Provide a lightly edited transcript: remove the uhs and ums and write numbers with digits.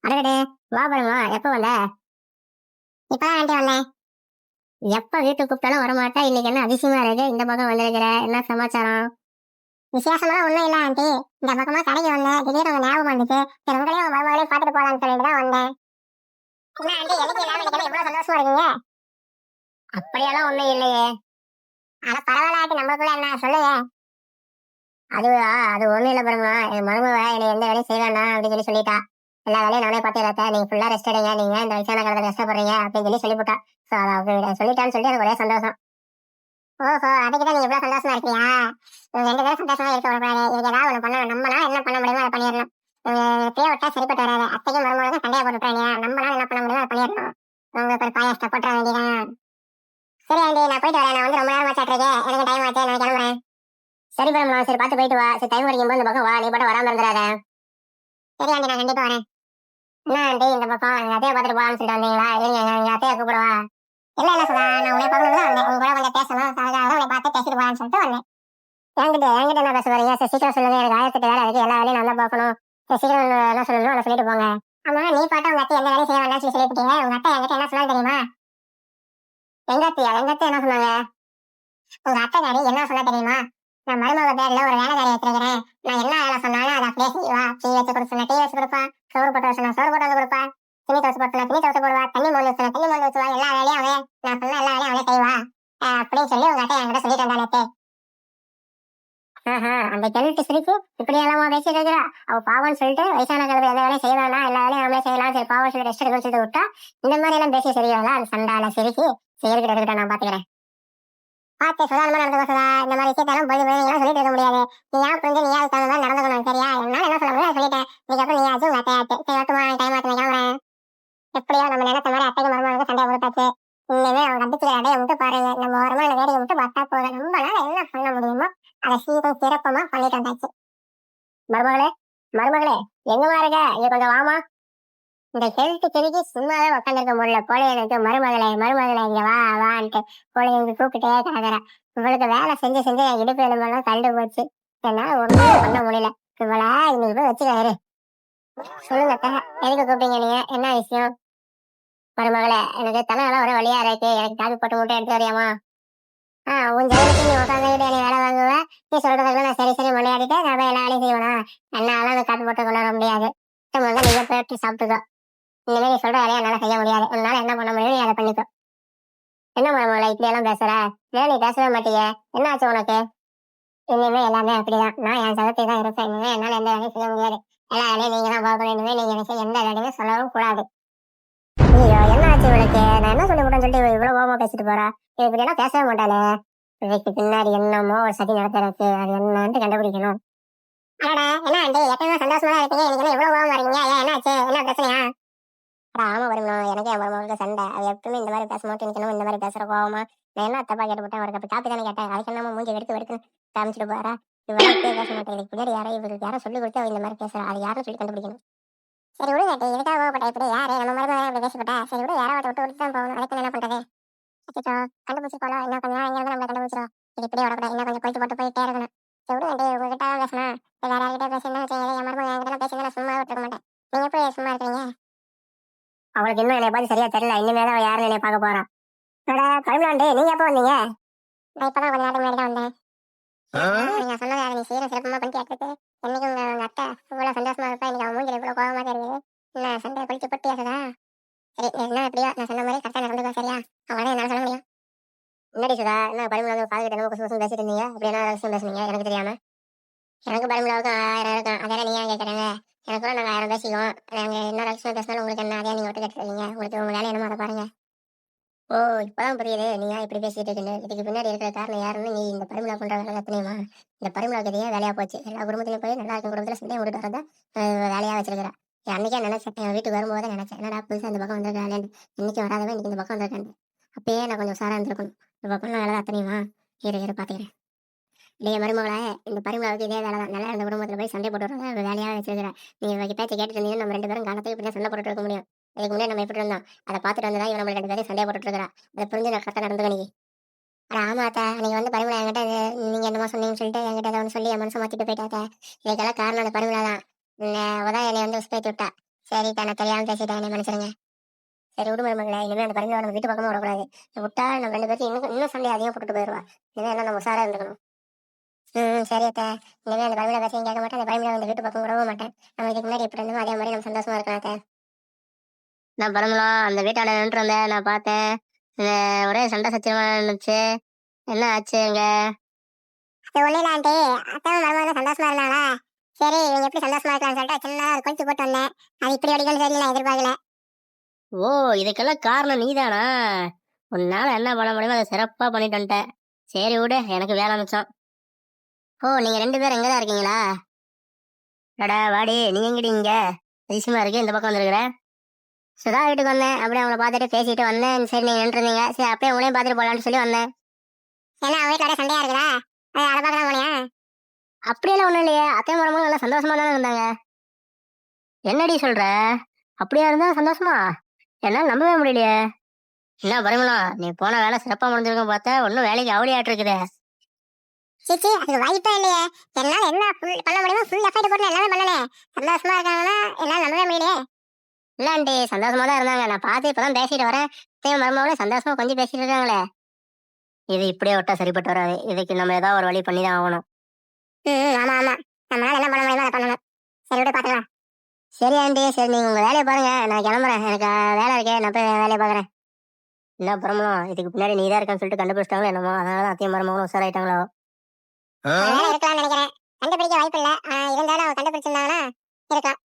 அடடே, வா பரமா, எப்ப வந்த? இப்பதான் ஆண்டி வந்தேன். எப்ப வீட்டுக்கு கூப்பிட்டாலும் வரமாட்டா, இன்னைக்கு என்ன அதிசயமா இருக்கு? இந்த பக்கம் வந்திருக்கிற, என்ன சமாச்சாரம்? விசேஷமெல்லாம் ஒண்ணும் இல்ல ஆண்டி. இந்த பக்கமா கடைக்கு வந்தேன். திடீர்னு உங்க ஞாபகம் வந்துச்சு. சரி உங்களையும் உங்க மருமகளையும் பாத்துட்டு போலான்னு சொல்லிட்டு தான் வந்தேன். என்ன ஆண்டி எதுக்கு இல்லாம இன்னைக்கு இவ்வளவு சந்தோஷமா இருக்கீங்க? அப்படியெல்லாம் ஒண்ணும் இல்லையே. ஆனா பரவாயில்ல ஆண்டி, நம்மளுக்குள்ள என்ன சொல்லுங்க. அதுவா, அது ஒண்ணும் இல்ல பரமா. என் மருமவ என்னை எந்த வேலையும் செய்ய வேண்டாம் அப்படின்னு சொல்லிட்டா. எல்லா வேலையும் நானே பார்த்து நீங்க ஃபுல்லா ரெஸ்ட் எடுங்க, நீங்க இந்த வயசான காலத்துல கஷ்டப்படுறீங்க அப்படின்னு சொல்லிவிட்டா. சோ அதை சொல்லிட்டான்னு சொல்லி எனக்கு ஒரே சந்தோஷம். ஓஹோ, அதுக்குதான் நீங்க இவ்வளவு சந்தோஷமா இருக்கியா? இவங்க 2 பேரும் சந்தோஷமா இருக்க விடக்கூடாது. இதுக்கு ஏதாவது ஒண்ணு பண்ணணும். நம்மளா என்ன பண்ண முடியுமோ அதை பண்ணிடணும். இப்படியே விட்டா சரிப்பட்டு வராது. அத்தைக்கும் மருமகளுக்கும் சண்டையை போட்டுட்டாங்க. நம்மளால என்ன பண்ண முடியுமோ அதை பண்ணிடணும். உங்களுக்கு ஒரு பாயாசத்தை போட்டுற வேண்டியதான். சரி ஆண்டி, நான் போயிட்டு வரேன். நான் வந்து ரொம்ப நேரமா சாட்டிருக்கேன். எனக்கு டைம் ஆச்சு, நான் கிளம்புறேன். சரி பரமா, சரி பார்த்து போயிட்டு வா. சரி டைம் கிடைக்கும் போது இந்த பக்கம் வா, நீ பாட்டு வராம இருந்துடாத. சரி ஆண்டி, நான் கண்டிப்பா வரேன். என்ன ஆண்டி, இந்த பக்கம் எங்க அத்தையை பார்த்துட்டு போலான்னு சொல்லிட்டு வந்தீங்களா? இருங்க, எங்க அத்தையை கூப்பிடவா? இல்ல சுதா, நான் உன்னை பார்க்கணும் தான் வந்தேன். உங்க கூட கொஞ்சம் பேசணும். அதுக்காக உன்னை பார்த்து பேசிட்டு போலான்னு சொல்லிட்டு வந்தேன். என்கிட்ட என்ன பேச வரீங்க? சரி சீக்கிரம் சொல்லுங்க, எனக்கு 1008 வேலை இருக்கு, எல்லா வேலையும் நான் தான் பார்க்கணும். சரி சீக்கிரம் என்ன சொல்லணும் அதை சொல்லிட்டு போங்க. ஆமா, நீ பாட்டு உங்க அத்தை எந்த வேலையும் செய்ய வேண்டாம்னு சொல்லிவிட்டீங்க. உங்க அத்தை என்கிட்ட என்ன சொன்னாலும் தெரியுமா? எங்க அத்தை என்ன சொன்னாங்க? உங்க அத்தைக்காரி என்ன சொல்ல தெரியுமா? நான் மருமக பேர்ல ஒரு வேலைக்காரி வச்சிருக்கிறேன். நான் என்ன வேலை சொன்னாலும் அதை அப்படியே செய்வா. டீ வச்சு கொடுக்க சொன்னா டீ வச்சு கொடுப்பா. சோறு போட்டு வர சொன்னா சோறு போட்டு வந்து கொடுப்பா. துணி துவச்சு போட்டு சொன்னா துணி துவச்சு போடுவா. தண்ணி மோந்து வச்சு தண்ணி மோந்து வச்சுவா. எல்லா வேலையும் அவன், நான் சொன்ன எல்லா வேலையும் அவளே செய்வா அப்படின்னு சொல்லி உங்க அத்தை என்கிட்ட சொல்லிட்டு வந்தானே. அந்த கிழட்டு சிரிப்பு இப்படி எல்லாமா பேசிட்டு இருக்கிறா? அவ பாவம்னு சொல்லிட்டு வயசான காலத்துல எந்த வேலையும் செய்யலாம்னா எல்லா வேலையும் நம்மளே செய்யலாம், சரி பாவம் சொல்லி ரெஸ்ட் எடுக்கணும்னு சொல்லிட்டு விட்டா இந்த மாதிரி எல்லாம் பேசி சரியாங்களா? அந்த சண்டால சிரிக்கு செய்யறதுக்கு எடுத்துக்கிட்ட நான் பாத்துக்கிறேன். பார்த்து சுதாரணமா நடந்துக்க சுதா. இந்த மாதிரி விஷயத்தெல்லாம் போய் எல்லாம் சொல்லிட்டு இருக்க முடியாது. நீ ஏன் புரிஞ்சு நீ யாருக்கு தகுந்த மாதிரி நடந்துக்கணும். சரியா? என்னால என்ன சொல்ல முடியும் சொல்லிட்டேன். இதுக்கப்புறம் நீ ஆச்சு உங்க அத்தை ஆச்சு. சரி ஓட்டுமா, டைம் ஆச்சு, நான் கிளம்புறேன். எப்படியோ நம்ம நினைச்ச மாதிரி அத்தைக்கு மருமகளுக்கு சண்டையை கொடுத்தாச்சு. இனிமே அவங்க கண்டிச்சுக்கிற அடையை மட்டும் பாருங்க. நம்ம ஓரமா இந்த வேலையை மட்டும் பார்த்தா போதும். நம்மளால என்ன பண்ண முடியுமோ அதை சீக்கிரம் சிறப்பமா பண்ணிட்டு வந்தாச்சு. மருமகளே, மருமகளே, எங்கம்மா இருக்க? இங்க கொஞ்சம் வாமா. இந்த ஹெல்த் செடிக்கு சும்மாவே உட்காந்துருக்க முடியல போல எனக்கு. மருமகளே மருமகளே, இங்க வா வான்ட்டு போல எனக்கு கூப்பிட்டே கிடக்குற. இவளுக்கு வேலை செஞ்சு செஞ்சு என் இடுப்பு எலும்பெல்லாம் கண்டு போச்சு. என்னால ஒண்ணுமே பண்ண முடியல. இவளை இன்னைக்கு போய் வச்சுக்காரு. சொல்லுங்க அத்தை, எதுக்கு கூப்பிட்டீங்க நீங்க? என்ன விஷயம்? மருமகளே, எனக்கு தலையெல்லாம் ஒரே வழியா இருக்கு, எனக்கு காபி போட்டு மட்டும் எடுத்து வரியாமா? உன் ஜெயிலுக்கு நீ உட்காந்துக்கிட்டு நீ வேலை வாங்குவ. நீ சொல்றதுக்குள்ள நான் சரி சரி விளையாடிட்டு நான் போய் எல்லா வேலையும் செய்வேனா? என்னால அந்த காப்பி போட்டு கொள்ள முடியாது. நீங்க போயிட்டு சாப்பிட்டுக்கோ. இனிமே நீ சொல்ற வேலையை என்னால செய்ய முடியாது. உன்னால என்ன பண்ண முடியும் நீ அதை பண்ணிக்கோ. என்ன மருமகளே இப்படி எல்லாம் பேசுற? ஏன் நீ பேசவே மாட்டீங்க? என்ன ஆச்சு உனக்கு? இனிமே எல்லாமே அப்படிதான். நான் என் சகத்தை தான் இருப்பேன். இனிமே என்னால எந்த வேலையும் செய்ய முடியாது. எல்லா வேலையும் நீங்க தான் பார்க்கணும். இனிமே நீங்க எனக்கு எந்த வேலையும் சொல்லவும் கூடாது. ஐயோ, என்ன ஆச்சு இவளுக்கு? நான் என்ன சொல்லி விட்டேன்னு சொல்லிட்டு இவ்வளவு கோபமா பேசிட்டு போறா? இப்படி எல்லாம் பேசவே மாட்டாளே. இதுக்கு பின்னாடி என்னமோ ஒரு சதி நடத்துறதுக்கு, அது என்னன்னு கண்டுபிடிக்கணும். அடடா, என்ன ஆண்டி எப்பயுமே சந்தோஷமா தான் இருக்கீங்க. இன்னைக்கு என்ன இவ்வளவு கோவமா இருக்கீங்க? ஏன், என்ன ஆச்சு? என்ன பிரச்சனையா? ஆமா வருமா, எனக்கு என் மருமகளுக்கு சண்டை. அது எப்பவுமே இந்த மாதிரி பேச மாட்டேன், எனக்கு இந்த மாதிரி பேசுற கோவமா. நான் என்ன தப்பா கேட்டுவிட்டேன்? ஒரு கப்பு காப்பி தானே கேட்டேன். அதுக்கு என்னமோ மூஞ்சி வெடுத்து வெடுத்து காமிச்சிட்டு போறா. இவெல்லாம் இப்பயே பேச மாட்டேன். இதுக்கு பின்னாடி இவருக்கு யாரும் சொல்லி கொடுத்து அவ இந்த மாதிரி பேசுறா. அது யாரும் சொல்லி கண்டுபிடிக்கணும். சரி விடுங்க ஆண்டி, இதுக்காக கோவப்பட்ட இப்படி யாரு நம்ம மருமக இப்படி பேசிவிட்டா? சரி விடு, யாராவது விட்டு விட்டு தான் போகணும். அதுக்கு என்ன பண்றது? அச்சோ, கண்டுபிடிச்சிருக்கோம். இன்னும் கொஞ்சம் நேரம் இங்க இருந்து நம்மளை கண்டுபிடிச்சிரும். இது இப்படியே விடக்கூடாது. இன்னும் கொஞ்சம் கொளுத்து போட்டு போயிட்டே இருக்கணும். சரி விடுங்க ஆண்டி, உங்ககிட்ட பேசணும். வேற யார்கிட்ட பேசணும்னு வச்சுக்கோங்க. என் மருமக என்கிட்ட பேசி நான் சும்மா விட்டுருக்க மாட்டேன். நீங்க எப்படி சும்மா இருக்கீங்க? அவளுக்கு இன்னும் என்னை பார்த்து சரியா தெரியல. இனிமேல் அவன் யாரும் என்னை பார்க்க போறான். பரிமளாண்டே, நீங்க எப்போ வந்தீங்க? நான் இப்பதான் கொஞ்ச நேரம் முன்னாடி தான் வந்தேன். நீங்க சொன்னதை அதை நீ செய்யற சிறப்பமா பண்ணி கேட்டுட்டு என்னைக்கு உங்க அத்தை இவ்வளவு சந்தோஷமா இருப்பா, இன்னைக்கு அவன் மூஞ்சில இவ்வளவு கோவமா தெரியுது. என்ன சண்டையை குளிச்சு போட்டு பேசுதா? சரி, என்ன எப்படியோ நான் சொன்ன மாதிரி கரெக்டா நடந்துக்கோ. சரியா? அவளை என்ன சொல்ல முடியும்? முன்னாடி சுதா, என்ன பரிமளாவுக்கு காது கிட்ட குசு குசு பேசிட்டு இருந்தீங்க? அப்படி என்ன ரகசியம் பேசுனீங்க எனக்கு தெரியாம? எனக்கு பரிமளாவுக்கு 1000 இருக்கும். அதெல்லாம் நீங்க கேட்கறாங்க. எனக்கு கூட நாங்க 1000 பேசிக்குவோம். நாங்க என்ன ரகசியம் பேசினாலும் உங்களுக்கு என்ன? அதே நீங்க விட்டு கேட்டுருக்கீங்க. உங்களுக்கு உங்க வேலை என்னமோ அதை பாருங்க. ஓ, இப்பதான் புரியுது நீங்க இப்படி பேசிட்டு இருக்குன்னு. இதுக்கு பின்னாடி இருக்கிற காரணம் யாருன்னு நீ இந்த பரிமளா பண்ற வேலை எத்தனையுமா? இந்த பரிமளாவுக்கு இதையே வேலையா போச்சு. எல்லா குடும்பத்திலையும் போய் நல்லா இருக்கும் குடும்பத்துல சண்டையை விட்டுட்டு வரத வேலையா வச்சிருக்கிறா. அன்னைக்கே நினைச்சேன், என் வீட்டுக்கு வரும்போது நினைச்சேன், என்னடா புதுசா இந்த பக்கம் வந்திருக்காளேன்னு. இன்னைக்கு வராதவன் இன்னைக்கு இந்த பக்கம் வந்திருக்கேன். அப்பயே நான் கொஞ்சம் உசாரா இருந்திருக்கணும். இந்த பக்கம் வேலை தான் அத்தனையுமா? இரு பாத்துக்கிறேன். இல்லையே மருமகளா, இந்த பரிமளாவுக்கு இதே வேலை தான். நல்லா இந்த குடும்பத்துல போய் சண்டை போட்டு வரத வேலையாக வச்சிருக்கிறா. நீங்க இவங்க பேச்சை கேட்டுட்டு இருந்தீங்கன்னா நம்ம 2 பேரும் காலத்துக்கு இப்படி சண்டை போட்டுட்டு இருக்க முடியும். இதுக்கு முன்னாடி நம்ம எப்படி இருந்தோம் அதை பார்த்துட்டு வந்ததா இவன் நம்ம 2 பேரும் சண்டையை போட்டுட்டு இருக்கிறா. அதை புரிஞ்சு நான் கரெக்டாக நடந்துக்க நீ. ஆமா அத்தா, நீங்க வந்து பரிமளா என்கிட்ட நீங்க என்னமோ சொன்னீங்கன்னு சொல்லிட்டு என்கிட்ட ஒன்று சொல்லி என் மனசை மாத்திட்டு போயிட்டாத்த. இதுக்கெல்லாம் காரணம் அந்த பரிமளா தான். அவதான் என்னை வந்து உசுப்பேத்தி விட்டா. சரி நான் தெரியாம பேசிட்டேன், என்ன மன்னிச்சிருங்க. சரி விடு மருமகளே, இனிமே அந்த பரிமளா நம்ம வீட்டு பக்கமும் விடக்கூடாது. விட்டா நம்ம 2 பேரும் இன்னும் சண்டை அதிகம் போட்டுட்டு போயிடுவா. இனிமே எல்லாம் நம்ம உஷாரா இருந்துக்கணும். சரி அத்தை. இனிமே அந்த பரிமளா பேசையும் கேட்க மாட்டேன், அந்த பரிமளா அந்த வீட்டு பக்கம் விடவும் மாட்டேன். நம்ம இதுக்கு முன்னாடி எப்படி இருந்தோமோ அதே மாதிரி நம்ம சந்தோஷமா இருக்கலாம் அத்தை. நான் பரிமளம் அந்த வீட்டாண்ட நின்று இருந்தேன், நான் பார்த்தேன். ஒரே சண்டை சச்சரவா இருந்துச்சு. என்ன ஆச்சு அங்க? அது ஒண்ணு இல்ல ஆண்டி, அத்தாவும் மருமகளும் சந்தோஷமா இருந்தாங்களா, சரி இவங்க எப்படி சந்தோஷமா இருக்கலாம்னு சொல்லிட்டு சின்னதா ஒரு கொஞ்சம் போட்டு வந்தேன். அது இப்படி அடிக்கணும் சரி நான் எதிர்பார்க்கல. ஓ, இதுக்கெல்லாம் காரணம் நீதானா? உன்னால என்ன பண்ண முடியுமோ அதை சிறப்பா பண்ணிட்டு வந்துட்டேன். சரி விடு, எனக்கு வேலை மிச்சம். ஓ, நீங்க 2 பேரும் எங்கதான் இருக்கீங்களா? அடா வாடி, நீ எங்கடி இங்க அதிசயமா இருக்கு இந்த பக்கம் வந்துருக்குற? சுதா வீட்டுக்கு வந்தேன், அப்படியே அவங்கள பார்த்துட்டு பேசிட்டு வந்தேன். சரி நீங்க நின்றுருந்தீங்க, சரி அப்படியே உங்களையும் பார்த்துட்டு போலான்னு சொல்லி வந்தேன். ஏன்னா அவன் வீட்டுல ஒரே சண்டையா இருக்குதா, அதை பார்க்கலாம் போனியா? அப்படியெல்லாம் ஒண்ணும் இல்லையே, அத்தையும் மரமும் நல்லா சந்தோஷமா தானே இருந்தாங்க. என்னடி சொல்ற? அப்படியா இருந்தா சந்தோஷமா? என்னால நம்பவே முடியலையே. என்ன பரிமளம், நீ போன வேலை சிறப்பா முடிஞ்சிருக்கும் பார்த்தா ஒன்னும் வேலைக்கு அவளியாட்டு இருக்குதே. சிச்சி அது வாய்ப்பே இல்லையே. என்னால என்ன பண்ண முடியுமோ ஃபுல் எஃபர்ட் போட்டு எல்லாமே பண்ணனே. சந்தோஷமா இருக்காங்கன்னா என்னால நம்பவே முடியலையே. இல்ல ஆண்டி, சந்தோஷமா தான் இருந்தாங்க. நான் பார்த்து இப்பதான் பேசிட்டு வரேன். அத்தையும் மருமகளும் சந்தோஷமா கொஞ்சம் பேசிட்டு இருக்காங்களே. இது இப்படியே விட்டா சரிப்பட்டு வராது. இதுக்கு நம்ம ஏதாவது ஒரு வழி பண்ணி தான் ஆகணும். ஆமா ஆமா, நம்மளால என்ன பண்ண முடியுமோ அதை பண்ணணும். சரி விட பாத்துக்கலாம். சரி ஆண்டி, சரி நீங்க உங்க வேலையை பாருங்க, நான் கிளம்புறேன். எனக்கு வேலை இருக்கே, நான் போய் வேலையை பாக்குறேன். என்ன பரமலம், இதுக்கு பின்னாடி நீ தான் இருக்கான்னு சொல்லிட்டு கண்டுபிடிச்சிட்டாங்களோ என்னமோ, அதனால அத்தையும் மருமகளும் உஷாராயிட்டாங்களோ. இருக்கலாம்னு நினைக்கிறேன். கண்டுபிடிக்க வாய்ப்பு இல்ல, இருந்தாலும் அவங்க கண்டுபிடிச்சிருந்தாங்கன்னா இருக்கலாம்.